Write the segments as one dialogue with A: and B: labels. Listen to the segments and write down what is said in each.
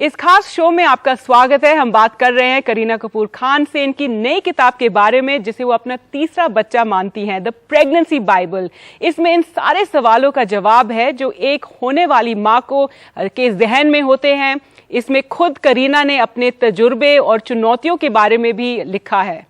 A: इस खास शो में आपका स्वागत है। हम बात कर रहे हैं करीना कपूर खान से इनकी नई किताब के बारे में जिसे वो अपना तीसरा बच्चा मानती हैं, द प्रेगनेंसी बाइबल। इसमें इन सारे सवालों का जवाब है जो एक होने वाली माँ को के जहन में होते हैं। इसमें खुद करीना ने अपने तजुर्बे और चुनौतियों के बारे में भी लिखा है।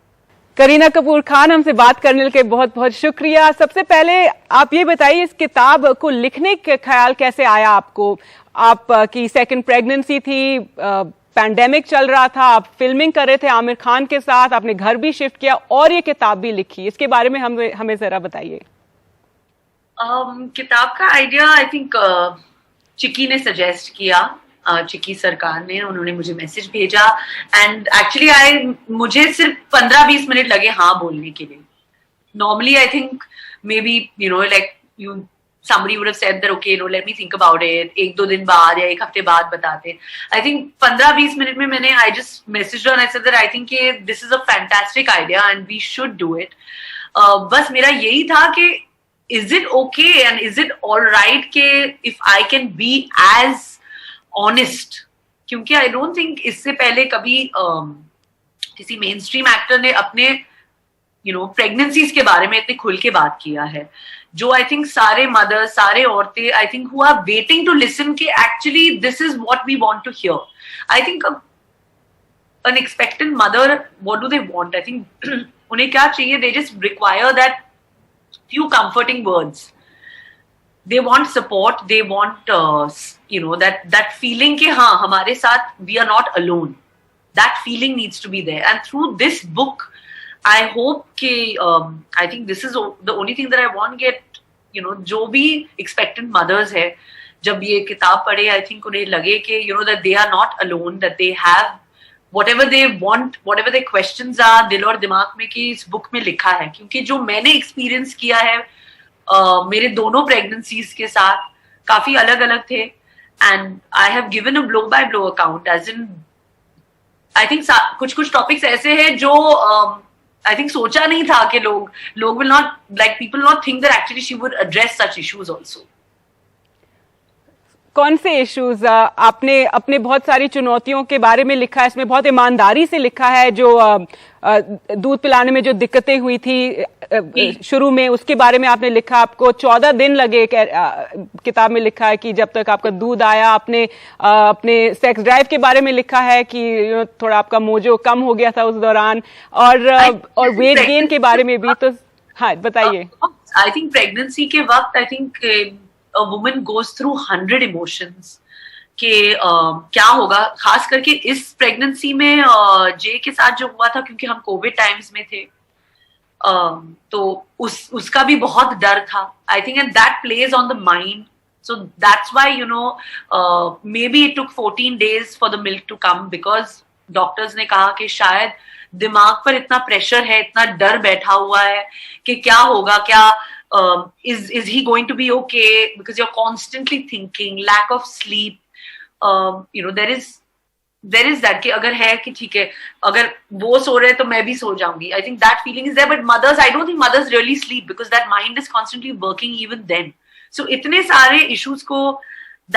A: करीना कपूर खान, हमसे बात करने के बहुत बहुत शुक्रिया। सबसे पहले आप ये बताइए, इस किताब को लिखने का ख्याल कैसे आया आपको? आपकी सेकंड प्रेगनेंसी थी, पैंडेमिक चल रहा था, आप फिल्मिंग कर रहे थे आमिर खान के साथ, आपने घर भी शिफ्ट किया और ये किताब भी लिखी। इसके बारे में हमें जरा बताइए।
B: किताब का आइडिया आई थिंक चिक्की ने सजेस्ट किया, चिक्की सरकार ने, उन्होंने मुझे मैसेज भेजा एंड एक्चुअली मुझे सिर्फ 15-20 मिनट लगे हाँ बोलने के लिए। Normally I think may be somebody would have said that okay, let me think about it, 1-2 दिन बाद या 1 हफ्ते बाद बताते। I think 15-20 मिनट में मैंने I just messaged her and I said that I think this is a fantastic idea and we should do it। बस मेरा यही था कि is it okay and is it all right कि if I can be as honest, क्योंकि I don't think इससे पहले कभी किसी मेन स्ट्रीम एक्टर ने अपने प्रेगनेंसीज के बारे में इतने खुल के बात किया है, जो आई थिंक सारे मदर्स, सारे औरतें I think who are waiting to listen कि actually this is what we want to hear. I think an expectant mother, what do they want? I think उन्हें क्या चाहिए? They just require that few comforting words. They want support. They want that feeling कि हाँ हमारे साथ we are not alone. That feeling needs to be there. And through this book, I hope कि I think this is the only thing that I want get जो भी expectant mothers है, जब ये किताब पढ़े I think उन्हें लगे कि that they are not alone, that they have whatever they want, whatever their questions are दिल और दिमाग में कि इस बुक में लिखा है। क्योंकि जो मैंने एक्सपीरियंस किया है मेरे दोनों प्रेगनेंसीज के साथ काफी अलग अलग थे and I have given a blow by blow account, as in I think कुछ टॉपिक्स ऐसे हैं जो I think सोचा नहीं था कि लोग will not, like people will not think that actually she would address such issues also।
A: कौन से इश्यूज? आपने अपने बहुत सारी चुनौतियों के बारे में लिखा है, इसमें बहुत ईमानदारी से लिखा है। जो दूध पिलाने में जो दिक्कतें हुई थी शुरू में, उसके बारे में आपने लिखा। आपको 14 दिन लगे किताब में लिखा है कि जब तक आपका दूध आया। आपने अपने सेक्स ड्राइव के बारे में लिखा है कि थोड़ा आपका मोजो कम हो गया था उस दौरान, और वेट गेन के बारे में भी। तो हाँ बताइए।
B: आई थिंक प्रेगनेंसी के वक्त I think a woman goes through 100 emotions कि क्या होगा, खास करके इस प्रेगनेंसी में जे के साथ जो हुआ था, क्योंकि हम कोविड टाइम्स में थे, तो उसका भी बहुत डर था I think, and that plays on the mind. So that's why maybe it took 14 days for the milk to come, because doctors ने कहा कि शायद दिमाग पर इतना प्रेशर है, इतना डर बैठा हुआ है कि क्या होगा, क्या is he going to be okay, because you're constantly thinking, lack of sleep, there is that कि अगर है कि ठीक है, अगर वो सो रहे तो मैं भी सो जाऊंगी। I think that feeling is there, but mothers, I don't think mothers really sleep because that mind is constantly working even then. So इतने सारे issues को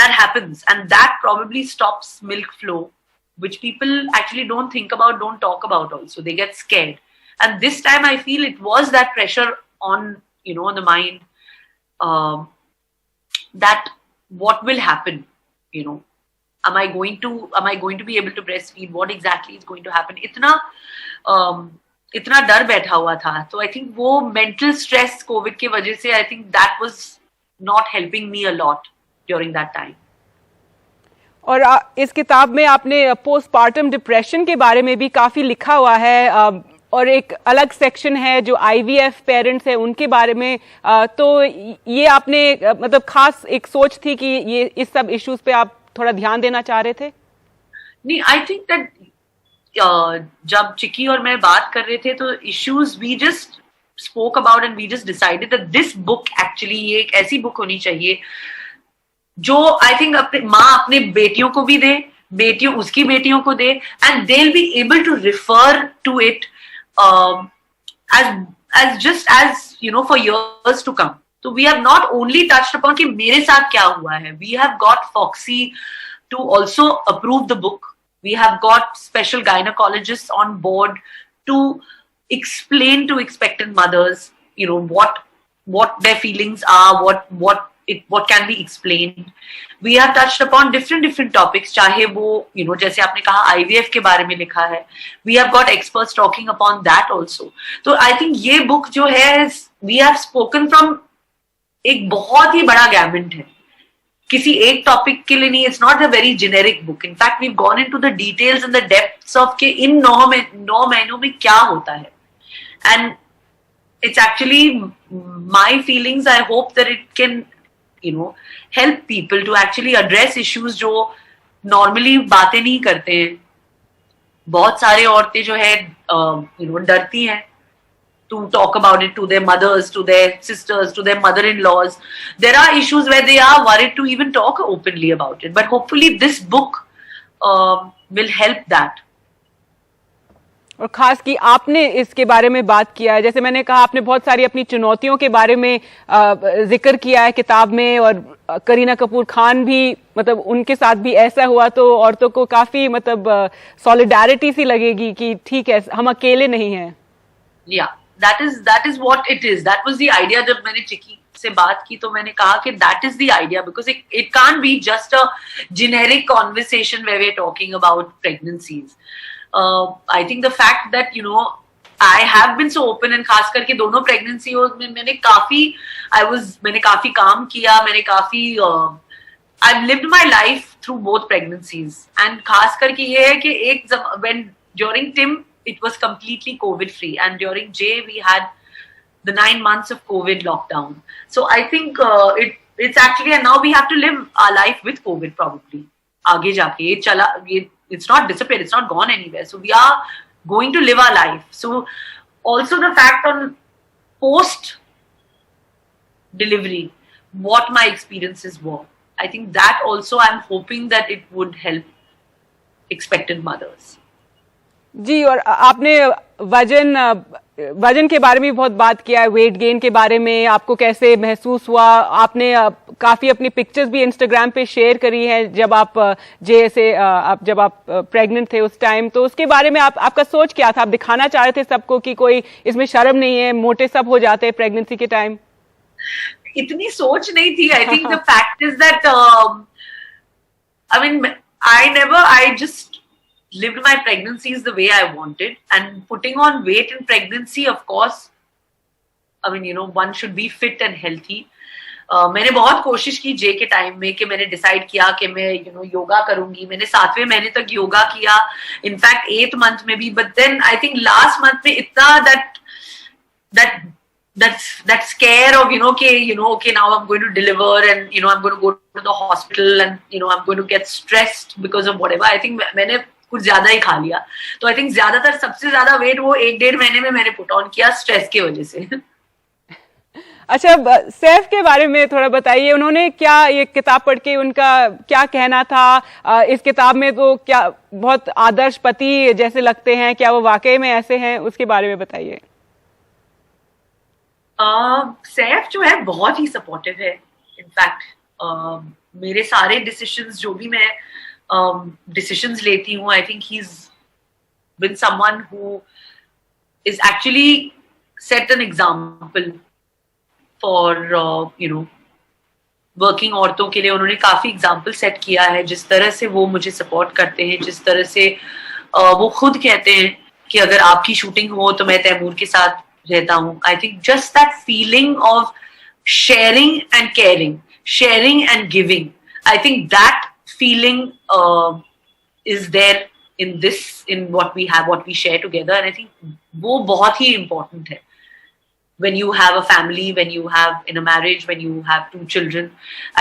B: that happens, and that probably stops milk flow, which people actually don't think about, don't talk about also. They get scared, and this time I feel it was that pressure on the mind, that what will happen, am I going to be able to breastfeed, what exactly is going to happen, इतना डर बैठा हुआ था। तो I think वो mental stress Covid की वजह से, I think that was not helping me a lot during that time.
A: और इस किताब में आपने पोस्टपार्टम डिप्रेशन के बारे में भी काफी लिखा हुआ है, और एक अलग सेक्शन है जो IVF पेरेंट्स है उनके बारे में। तो ये आपने मतलब खास एक सोच थी कि ये इस सब इश्यूज पे आप थोड़ा ध्यान देना चाह रहे थे?
B: नहीं, आई थिंक दैट जब चिक्की और मैं बात कर रहे थे तो issues we just spoke about and we just decided that this book actually ये एक ऐसी बुक होनी चाहिए जो आई थिंक माँ अपने बेटियों को भी दे, बेटियों उसकी बेटियों को दे, and they will be able to refer to it as for years to come. So we have not only touched upon कि मेरे साथ क्या हुआ है, we have got Foxy to also approve the book. We have got special gynecologists on board to explain to expectant mothers, what their feelings are, what can be explained. We have touched upon different topics, चाहे वो, जैसे आपने कहा IVF के बारे में लिखा है. We have got experts talking upon that also. तो I think ये book जो है, we have spoken from एक बहुत ही बड़ा गैम्बिट है. किसी एक टॉपिक के लिए नहीं. It's not a very generic book. In fact we gone into the details and the depths of के इन 9 महीनों में क्या होता है. And it's actually my feelings. I hope that it can help people to actually address issues जो normally बातें नहीं करते हैं. बहुत सारे औरतें जो है डरती हैं to talk about it to their mothers, to their sisters, to their mother-in-laws. There are issues where they are worried to even talk openly about it. But hopefully this book will help that.
A: और खास कि आपने इसके बारे में बात किया है. जैसे मैंने कहा, आपने बहुत सारी अपनी चुनौतियों के बारे में जिक्र किया है किताब में. और करीना कपूर खान भी, मतलब उनके साथ भी ऐसा हुआ तो औरतों को काफी सॉलिडारिटी सी लगेगी कि ठीक है, हम अकेले नहीं हैं.
B: Yeah. That is what it is. That was the idea. जब मैंने चिकी से बात की तो मैंने कहा कि that is the idea, because it can't be just a generic conversation where we're talking about pregnancies. I think the fact that I have been so open, and खास करके दोनों pregnancy में मैंने काफी काम किया. I've lived my life through both pregnancies. And खास करके ये है कि during Tim it was completely COVID free, and during Jay we had the 9 months of COVID lockdown. So I think it's actually, and now we have to live our life with COVID probably. आगे जाके it's not disappeared, it's not gone anywhere. So we are going to live our life. So also the fact on post delivery, what my experiences were, I think that also I'm hoping that it would help expectant mothers.
A: जी. और आपने वजन के बारे में बहुत बात किया है, वेट गेन के बारे में. आपको कैसे महसूस हुआ? आपने काफी अपनी पिक्चर्स भी इंस्टाग्राम पे शेयर करी है जब आप जब आप प्रेग्नेंट थे उस टाइम. तो उसके बारे में आपका सोच क्या था? आप दिखाना चाह रहे थे सबको कि कोई इसमें शर्म नहीं है, मोटे सब हो जाते हैं प्रेगनेंसी के टाइम?
B: इतनी सोच नहीं थी. I think the fact is that I just lived my pregnancies the way I wanted, and putting on weight in pregnancy, of course, one should be fit and healthy. मैंने बहुत कोशिश की जे के टाइम में कि मैंने डिसाइड किया कि मैं योगा करूंगी. मैंने 7वें महीने तक योगा किया, इनफैक्ट 8th मंथ में भी. But then I think last month में इतना that scare of okay, now I'm going to deliver, and I'm going to go to the hospital, and I'm going to get stressed because of whatever. I think मैंने कुछ ज्यादा ही खा लिया. तो I think सबसे ज्यादा वेट वो 1-1.5 महीने में मैंने पुट ऑन किया स्ट्रेस की वजह से.
A: अच्छा, सैफ के बारे में थोड़ा बताइए. उन्होंने क्या, ये किताब पढ़ के उनका क्या कहना था? इस किताब में तो क्या बहुत आदर्श पति जैसे लगते हैं, क्या वो वाकई में ऐसे हैं? उसके बारे में बताइए.
B: सैफ जो है बहुत ही सपोर्टिव है. इनफैक्ट मेरे सारे डिसीजंस जो भी मैं decisions लेती हूँ, I think he's been someone who is actually set an example for working औरतों के लिए. उन्होंने काफी एग्जाम्पल सेट किया है. जिस तरह से वो मुझे सपोर्ट करते हैं, जिस तरह से वो खुद कहते हैं कि अगर आपकी शूटिंग हो तो मैं तैमूर के साथ रहता हूँ. I think just that feeling of sharing and caring, sharing and giving, I think that feeling is there in what we have, what we share together, and I think वो बहुत ही important है when you have a family, when you have in a marriage, when you have 2 children.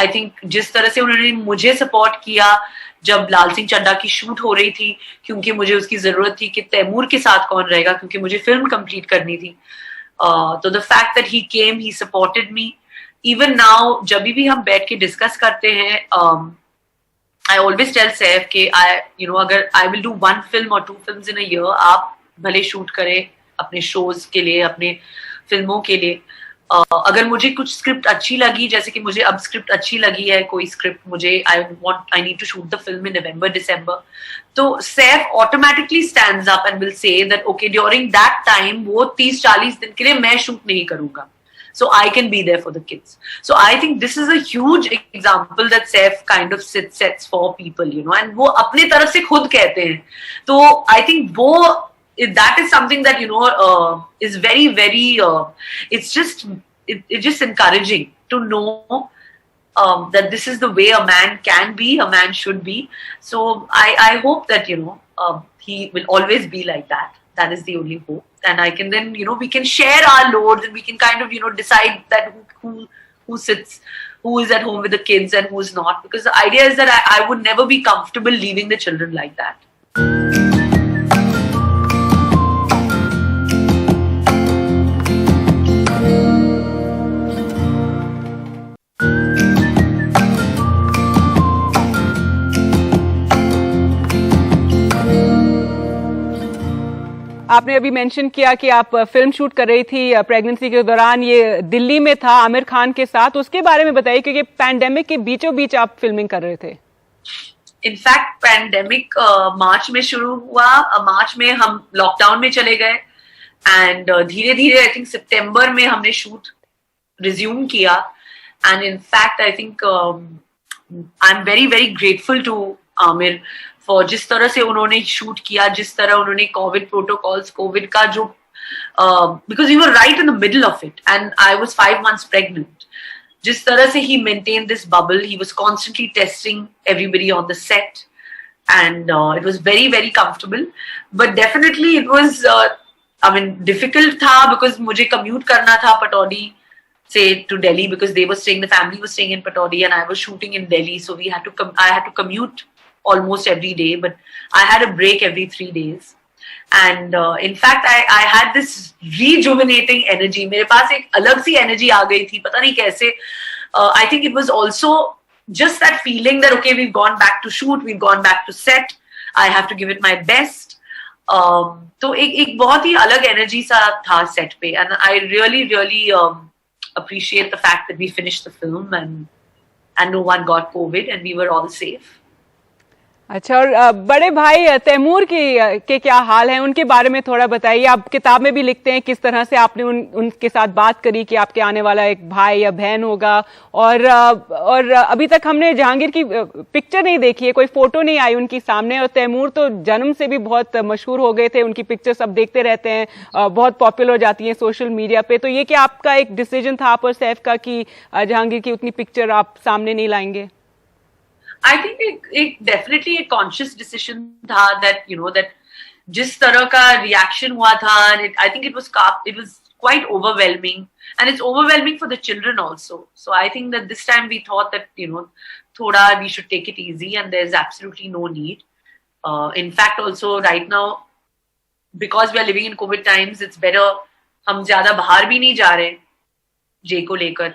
B: I think जिस तरह से उन्होंने मुझे support किया जब लाल सिंह चड्ढा की शूट हो रही थी, क्योंकि मुझे उसकी जरूरत थी कि तैमूर के साथ कौन रहेगा, क्योंकि मुझे फिल्म कंप्लीट करनी थी. तो the fact that he came, he supported me. Even now जब भी हम बैठ के डिस्कस करते हैं, I always tell Saif कि अगर I will do 1 film or 2 films in a year, आप भले शूट करें अपने शोज के लिए, अपने फिल्मों के लिए, अगर मुझे कुछ स्क्रिप्ट अच्छी लगी, जैसे कि मुझे अब स्क्रिप्ट अच्छी लगी है, कोई स्क्रिप्ट मुझे I need to shoot the film in November December, तो Saif automatically stands up and will say that okay during that time वो 30-40 दिन के लिए मैं शूट नहीं करूंगा, so I can be there for the kids. So I think this is a huge example that Saif kind of sets for people, you know, and वो अपने तरफ से खुद कहते हैं, तो I think वो that is something that, you know, is very very it's just encouraging to know that this is the way a man can be, a man should be. So I hope that, you know, he will always be like that. That is the only hope. And I can then, you know, we can share our loads and we can kind of, you know, decide that who is at home with the kids and who's not. Because the idea is that I would never be comfortable leaving the children like that.
A: आपने अभी mention किया कि आप film shoot कर रही थी pregnancy के दौरान, ये दिल्ली में था आमिर खान के साथ, उसके बारे में बताइए, क्योंकि पैंडेमिक के बीचों बीच आप फिल्मिंग कर रहे थे।
B: इनफैक्ट पैंडेमिक मार्च में शुरू हुआ, मार्च में हम लॉकडाउन में चले गए एंड धीरे धीरे आई थिंक सितंबर में हमने शूट रिज्यूम किया। And in fact I think I am very very grateful to Aamir for जिस तरह से उन्होंने शूट किया, जिस तरह उन्होंने कोविड प्रोटोकॉल्स, कोविड का जो because we were right in the middle of it and I was 5 months pregnant, जिस तरह से he maintain this bubble, he was constantly testing everybody on the set and it was very very comfortable, but definitely it was I mean difficult था because मुझे commute करना था पटौदी से to Delhi because they were staying, the family was staying in Pataudi and I was shooting in Delhi, so I had to commute almost every day, but I had a break every 3 days and in fact I had this rejuvenating energy, मेरे पास एक अलग सी energy आ गई थी, पता नहीं कैसे। I think it was also just that feeling that okay, we've gone back to shoot, we've gone back to set, I have to give it my best. तो एक बहुत ही अलग energy सा था set पे and I really appreciate the fact that we finished the film and no one got COVID and we were all safe.
A: अच्छा, और बड़े भाई तैमूर के क्या हाल है, उनके बारे में थोड़ा बताइए। आप किताब में भी लिखते हैं किस तरह से आपने उनके साथ बात करी कि आपके आने वाला एक भाई या बहन होगा, और अभी तक हमने जहांगीर की पिक्चर नहीं देखी है, कोई फोटो नहीं आई उनकी सामने, और तैमूर तो जन्म से भी बहुत मशहूर हो गए थे, उनकी पिक्चर सब देखते रहते हैं, बहुत पॉपुलर हो जाती है सोशल मीडिया पे। तो ये क्या आपका एक डिसीजन था आप और सैफ का कि जहांगीर की उतनी पिक्चर आप सामने नहीं लाएंगे?
B: I think एक definitely एक conscious decision था that you know that जिस तरह का reaction हुआ था, I think it was quite overwhelming and it's overwhelming for the children also. So I think that this time we thought that you know thoda we should take it easy and there's absolutely no need. In fact also right now because we are living in COVID times, it's better हम ज़्यादा बाहर भी नहीं जा रहे जे को लेकर,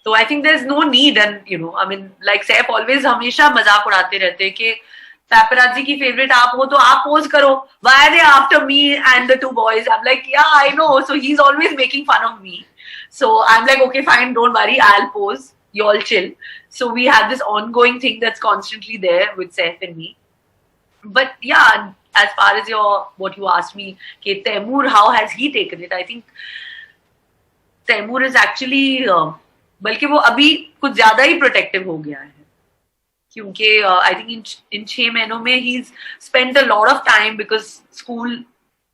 B: तो I think there is no need and you know I mean like Saif always हमेशा मजाक उड़ाते रहते हैं कि पैपराजी की फेवरेट आप हो तो आप पोज करो, why are they after me and the 2 boys? I am like ya I know, so he is always making fun of me, so I am like okay fine, don't worry, I will pose, you all chill. So we have this ongoing thing that's constantly there with Saif and me. But ya as far as what you asked me कि Taimur how has he taken it, I think Taimur is actually बल्कि वो अभी कुछ ज्यादा ही protective हो गया है, क्योंकि आई थिंक इन 6 महीनों में ही spent a lot of time because school,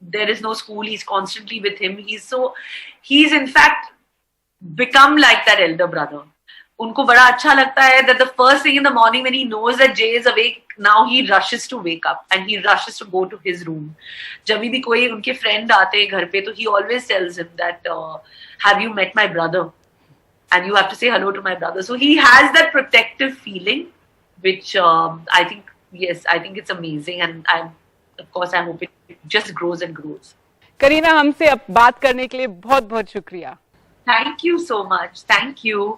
B: there is no school, ही is constantly with him, he is in fact become like that elder brother. उनको बड़ा अच्छा लगता है that the first thing in the morning when he knows that Jay is awake, now he rushes to wake up and he rushes to go to his room. जब भी कोई उनके friend आते हैं घर पे तो he always tells him that have you met my brother and you have to say hello to my brother. So he has that protective feeling which I think, yes, I think it's amazing and of course I hope it just grows and grows.
A: Kareena, हमसे अब बात करने के लिए बहुत बहुत शुक्रिया.
B: Thank you so much. Thank you.